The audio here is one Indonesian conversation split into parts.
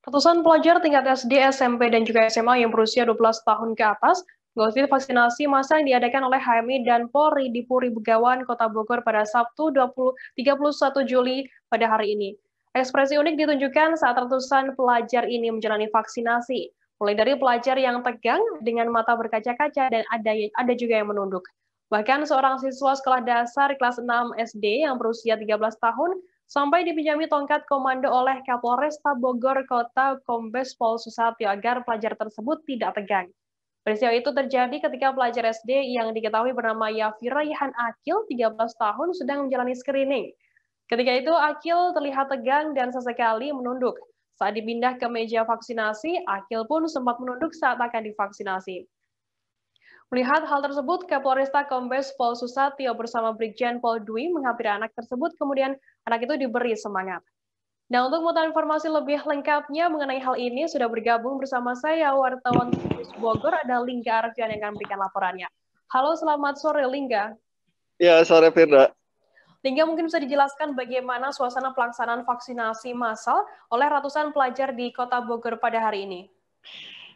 Ratusan pelajar tingkat SD, SMP, dan juga SMA yang berusia 12 tahun ke atas mengikuti vaksinasi massal yang diadakan oleh HMI dan Polri di Puri Begawan, Kota Bogor pada Sabtu 31 Juli pada hari ini. Ekspresi unik ditunjukkan saat ratusan pelajar ini menjalani vaksinasi. Mulai dari pelajar yang tegang dengan mata berkaca-kaca dan ada juga yang menunduk. Bahkan seorang siswa sekolah dasar kelas 6 SD yang berusia 13 tahun sampai dipinjami tongkat komando oleh Kapolresta Bogor Kota Kombes Pol Susatyo agar pelajar tersebut tidak tegang. Peristiwa itu terjadi ketika pelajar SD yang diketahui bernama Yafi Raihan Akil, 13 tahun, sedang menjalani screening. Ketika itu, Akil terlihat tegang dan sesekali menunduk. Saat dipindah ke meja vaksinasi, Akil pun sempat menunduk saat akan divaksinasi. Melihat hal tersebut, Kapolresta Kombes Pol Susatyo bersama Brigjen Pol Dwi menghampiri anak tersebut, kemudian anak itu diberi semangat. Nah, untuk mengetahui informasi lebih lengkapnya mengenai hal ini, sudah bergabung bersama saya, wartawan Bogor, ada Lingga Arfian yang akan memberikan laporannya. Halo, selamat sore, Lingga. Ya, sore, Firda. Lingga, mungkin bisa dijelaskan bagaimana suasana pelaksanaan vaksinasi massal oleh ratusan pelajar di Kota Bogor pada hari ini?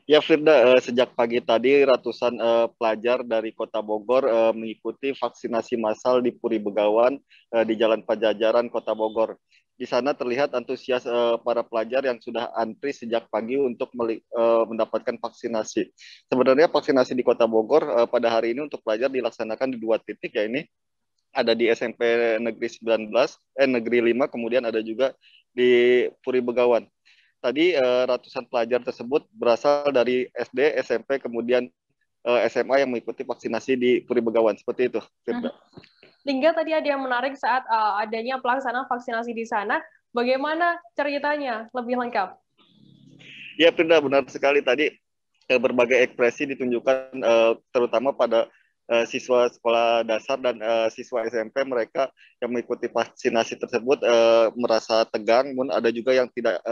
Ya, Firda, sejak pagi tadi ratusan pelajar dari Kota Bogor mengikuti vaksinasi massal di Puri Begawan di Jalan Pajajaran, Kota Bogor. Di sana terlihat antusias para pelajar yang sudah antri sejak pagi untuk mendapatkan vaksinasi. Sebenarnya vaksinasi di Kota Bogor pada hari ini untuk pelajar dilaksanakan di 2 titik, ya ini ada di SMP Negeri 5, kemudian ada juga di Puri Begawan. Tadi ratusan pelajar tersebut berasal dari SD, SMP, kemudian SMA yang mengikuti vaksinasi di Puri Begawan. Seperti itu, Firda. Lingga, tadi ada yang menarik saat adanya pelaksanaan vaksinasi di sana. Bagaimana ceritanya? Lebih lengkap. Ya, Firda, benar sekali. Tadi berbagai ekspresi ditunjukkan terutama pada siswa sekolah dasar dan siswa SMP mereka yang mengikuti vaksinasi tersebut merasa tegang, namun ada juga yang tidak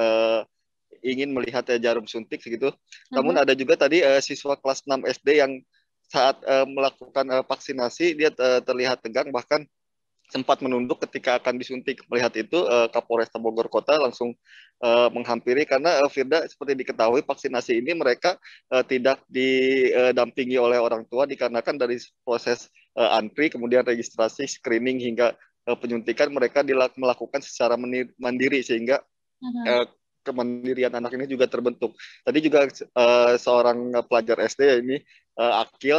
ingin melihat jarum suntik segitu. Namun ada juga tadi siswa kelas 6 SD yang saat melakukan vaksinasi dia terlihat tegang, bahkan sempat menunduk ketika akan disuntik. Melihat itu Kapolresta Bogor Kota langsung menghampiri karena Firda, seperti diketahui vaksinasi ini mereka tidak didampingi oleh orang tua dikarenakan dari proses antri, kemudian registrasi, screening hingga penyuntikan mereka melakukan secara mandiri sehingga kemandirian anak ini juga terbentuk. Tadi juga seorang pelajar SD ini Akil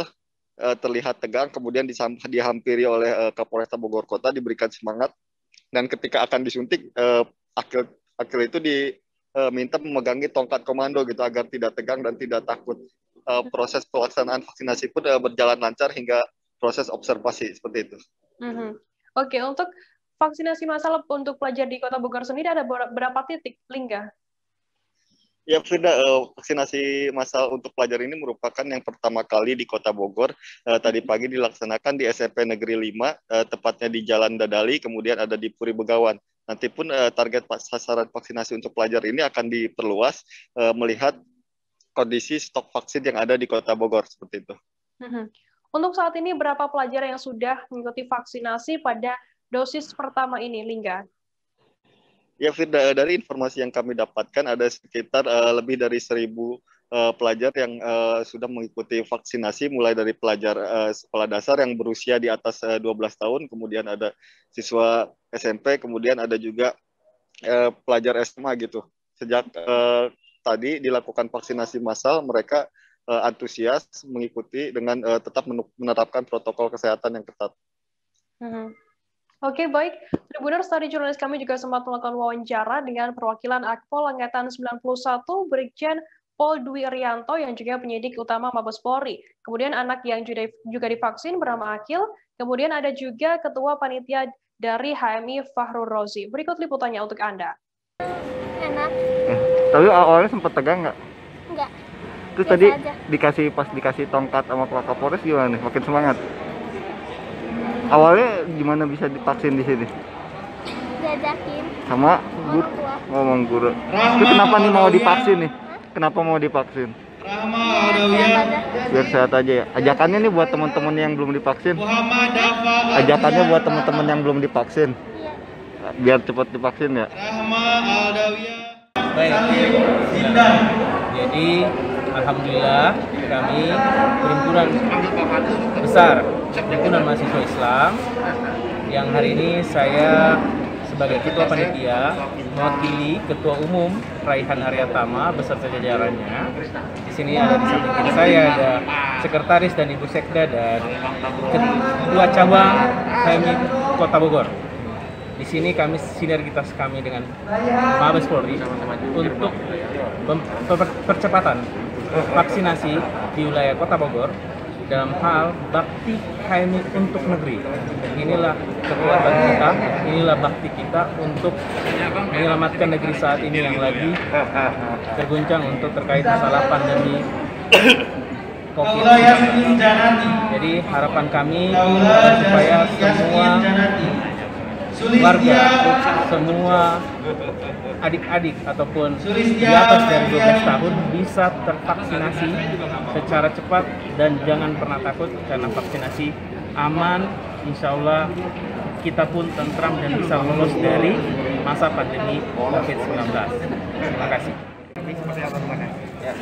terlihat tegang, kemudian dihampiri oleh Kapolresta Bogor Kota, diberikan semangat, dan ketika akan disuntik Akil itu diminta memegangi tongkat komando gitu agar tidak tegang dan tidak takut. Proses pelaksanaan vaksinasi pun berjalan lancar hingga proses observasi seperti itu. Oke, untuk vaksinasi massal untuk pelajar di Kota Bogor sendiri ada berapa titik, Lingga? Ya, Frida, vaksinasi massal untuk pelajar ini merupakan yang pertama kali di Kota Bogor. Tadi pagi dilaksanakan di SMP Negeri 5, tepatnya di Jalan Dadali, kemudian ada di Puri Begawan. Nanti pun target sasaran vaksinasi untuk pelajar ini akan diperluas melihat kondisi stok vaksin yang ada di Kota Bogor, seperti itu. Untuk saat ini berapa pelajar yang sudah mengikuti vaksinasi pada dosis pertama ini, Lingga? Ya, Firda, dari informasi yang kami dapatkan ada sekitar lebih dari 1.000 pelajar yang sudah mengikuti vaksinasi, mulai dari pelajar sekolah dasar yang berusia di atas 12 tahun, kemudian ada siswa SMP, kemudian ada juga pelajar SMA gitu. Sejak tadi dilakukan vaksinasi massal, mereka antusias mengikuti dengan tetap menerapkan protokol kesehatan yang ketat. Oke, baik. Tribuners, tadi jurnalis kami juga sempat melakukan wawancara dengan perwakilan Akpol Angkatan 91, Brigjen Pol Dwi Rianto, yang juga penyidik utama Mabes Polri. Kemudian anak yang juga divaksin bernama Akil. Kemudian ada juga Ketua Panitia dari HMI Fahrul Rozi. Berikut liputannya untuk Anda. Enak. Tapi awalnya sempat tegang nggak? Enggak. Terus tadi pas dikasih tongkat sama Pak Kapolres gimana nih? Makin semangat? Awalnya gimana bisa divaksin di sini? Diajakin sama guru, ngomong guru. Itu kenapa nih mau divaksin nih? Kenapa mau divaksin? Biar sehat aja ya. Ajakannya nih buat teman-teman yang belum divaksin. Ajakannya buat teman-teman yang belum divaksin. Biar cepat divaksin ya. Baik. Jadi alhamdulillah kami perhimpunan besar himpunan mahasiswa Islam yang hari ini saya sebagai ketua panitia mewakili ketua umum Raihan Aryatama beserta jajarannya. Di sini ada di samping kiri saya ada sekretaris dan ibu sekda dan ketua cabang HMI Kota Bogor. Di sini kami sinergitas kami dengan Mabes Polri untuk percepatan vaksinasi di wilayah Kota Bogor dalam hal bakti HMI untuk negeri. Inilah kekuatan kita, inilah bakti kita untuk menyelamatkan negeri saat ini yang lagi terguncang untuk terkait masalah pandemi COVID-19. Jadi harapan kami supaya semua warga, semua adik-adik ataupun di atas dari 12 tahun bisa tervaksinasi secara cepat dan jangan pernah takut karena vaksinasi aman, insya Allah kita pun tentram dan bisa lolos dari masa pandemi COVID-19. Terima kasih. Ya.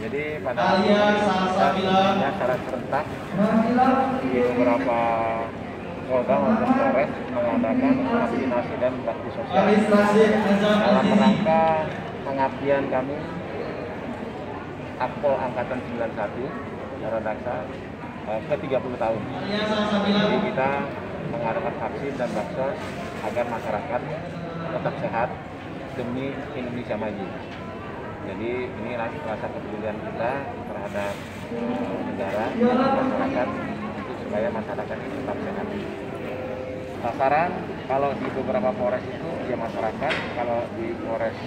Jadi pada hari ini kita punya syarat serentak di beberapa Polda maupun Polres mengadakan vaksinasi dan bakti sosial dalam rangka pengabdian kami Akpol Angkatan 91 Darah Daksa ke 30 tahun. Jadi kita mengadakan vaksin dan baksos agar masyarakat tetap sehat demi Indonesia maju. Jadi inilah rasa kepedulian kita terhadap negara dan masyarakat supaya masyarakat ini tetap sehat. Sasaran kalau di beberapa Polres itu ya masyarakat, kalau di Polres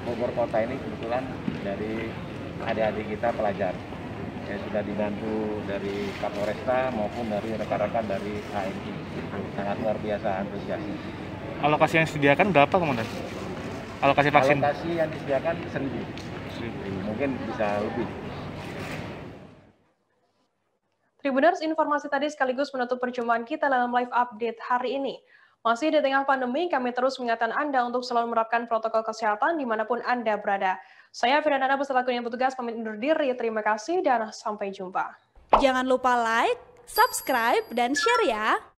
Bogor Kota ini kebetulan dari adik-adik kita pelajar ya sudah dibantu dari Kapolresta maupun dari rekan-rekan dari HMI. Sangat luar biasa antusias. Alokasi yang disediakan berapa kemudian? Alokasi vaksin? Alokasi yang disediakan 1.000. Mungkin bisa lebih. Tribuners, informasi tadi sekaligus menutup perjumpaan kita dalam live update hari ini. Masih di tengah pandemi, kami terus mengingatkan Anda untuk selalu menerapkan protokol kesehatan dimanapun Anda berada. Saya Firdanana beserta tim petugas pamit undur diri. Terima kasih dan sampai jumpa. Jangan lupa like, subscribe, dan share ya!